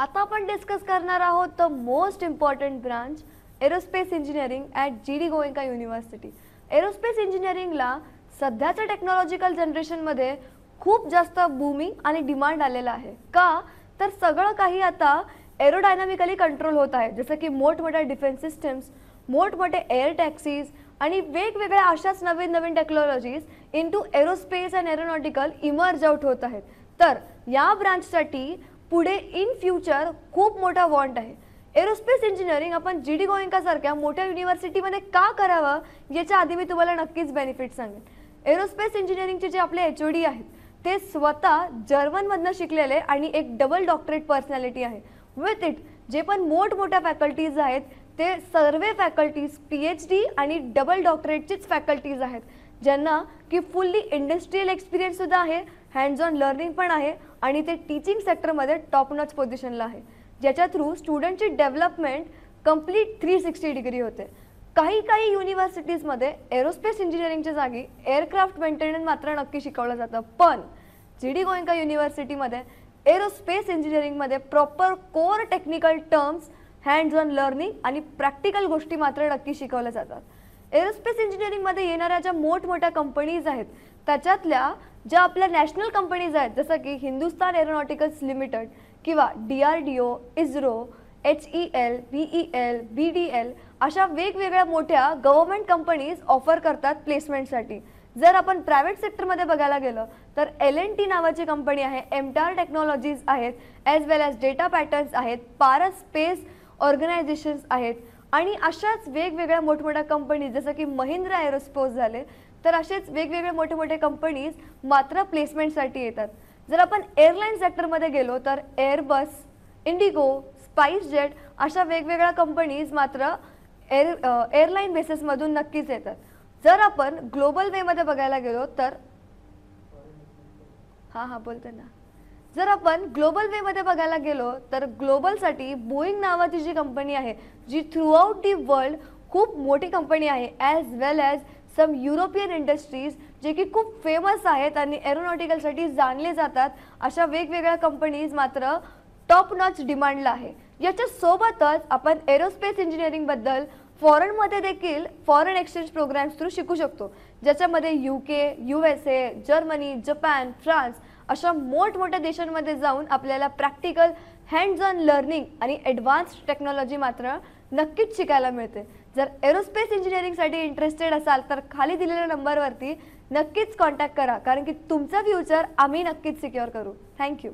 आता आपण डिस्कस करणार आहोत the most important branch aerospace engineering at GD Goenka university. Aerospace इंजिनिअरिंगला सध्याच्या टेक्नॉलॉजिकल जनरेशनमध्ये खूप जास्त बूमिंग आणि डिमांड आलेला आहे. का तर सगळं काही आता एरोडायनामिकली कंट्रोल होत आहे, जसं की मोठमोठ्या डिफेन्स सिस्टम्स, मोठमोठे एअर टॅक्सीज आणि वेगवेगळ्या अशाच नवीन नवीन technologies into aerospace and aeronautical emerge out होत आहेत. तर या ब्रांचसाठी पुढे इन फ्युचर खूप मोठा वॉन्ट आहे. एरोस्पेस इंजिनिअरिंग आपण GD गोएंका सारख्या मोठ्या युनिव्हर्सिटीमध्ये का करावं याच्या आधी मी तुम्हाला नक्कीच बेनिफिट सांगेन. एरोस्पेस इंजिनिअरिंगचे जे आपले HOD आहेत ते स्वतः जर्मनमधनं शिकलेले आणि एक डबल डॉक्टरेट पर्सनॅलिटी आहे. विथ इट जे पण मोठमोठ्या फॅकल्टीज आहेत ते सर्व फॅकल्टीज PhD आणि डबल डॉक्टरेटचीच फॅकल्टीज आहेत, ज्यांना की फुल्ली इंडस्ट्रियल एक्सपिरियन्स सुद्धा आहे, हँड्स ऑन लर्निंग पण आहे आणि ते टीचिंग सेक्टरमध्ये टॉप नॉच पोझिशनला आहे, ज्याच्या थ्रू स्टुडंटची डेव्हलपमेंट कंप्लीट 360 डिग्री होते. काही युनिव्हर्सिटीजमध्ये एरोस्पेस इंजिनिअरिंगच्या जागी एअरक्राफ्ट मेंटेनन्स मात्र नक्की शिकवलं जातं, पण GD गोएंका युनिव्हर्सिटीमध्ये एरोस्पेस इंजिनिअरिंगमध्ये proper core technical terms, hands on learning आणि प्रॅक्टिकल गोष्टी मात्र नक्की शिकवल्या जातात. एरोस्पेस इंजिनिअरिंगमध्ये येणाऱ्या ज्या मोठमोठ्या कंपनीज आहेत त्याच्यातल्या ज्या आपल्या नॅशनल कंपनीज आहेत, जसं की हिंदुस्तान एरोनॉटिकल्स लिमिटेड किंवा DRDO, ISRO, HEL, BEL, BDL अशा वेगवेगळ्या मोठ्या गव्हर्नमेंट कंपनीज ऑफर करतात प्लेसमेंटसाठी. जर आपण प्रायव्हेट सेक्टरमध्ये बघायला गेलं तर L&T नावाची कंपनी आहे, MTAR टेक्नॉलॉजीज आहेत, ॲज वेल ॲज डेटा पॅटर्न्स आहेत, पारस स्पेस ऑर्गनायझेशन्स आहेत आणि अशाच वेगवेगळ्या मोठमोठ्या कंपनीज जसं की महिंद्रा एरोस्पेस झाले, तर असेच वेगवेगळे मोठे मोठे कंपनीज मात्र प्लेसमेंटसाठी येतात. जर आपण एअरलाईन सेक्टरमध्ये गेलो तर एअरबस, इंडिगो, स्पाइसजेट अशा वेगवेगळ्या कंपनीज मात्र एअरलाईन बेसिसमधून नक्कीच येतात. जर आपण ग्लोबल वेमध्ये बघायला गेलो तर बोलते ना, जर आपण ग्लोबल वेमध्ये बघायला गेलो तर ग्लोबलसाठी बोईंग नावाची जी कंपनी आहे, जी थ्रूआउट दी वर्ल्ड खूप मोठी कंपनी आहे, ॲज वेल ॲज सम युरोपियन इंडस्ट्रीज जे की खूप फेमस आहेत आणि एरोनॉटिकलसाठी जाणले जातात, अशा वेगवेगळ्या कंपनीज मात्र टॉप नॉच डिमांडला आहे. याच्या सोबतच आपण एरोस्पेस इंजिनिअरिंगबद्दल फॉरेनमध्ये देखील फॉरेन एक्सचेंज प्रोग्राम्स थ्रू शिकू शकतो, ज्याच्यामध्ये UK, USA, Germany, Japan, France अशा मोठमोठ्या देशांमध्ये जाऊन आपल्याला प्रॅक्टिकल, हँड्स ऑन लर्निंग आणि ॲडव्हान्स्ड टेक्नॉलॉजी मात्र नक्कीच शिकायला मिळते. जर एरोस्पेस इंजिनिअरिंगसाठी इंटरेस्टेड असाल तर खाली दिलेल्या नंबरवरती नक्कीच कॉन्टॅक्ट करा, कारण की तुमचा फ्युचर आम्ही नक्कीच सिक्युअर करू. थँक्यू.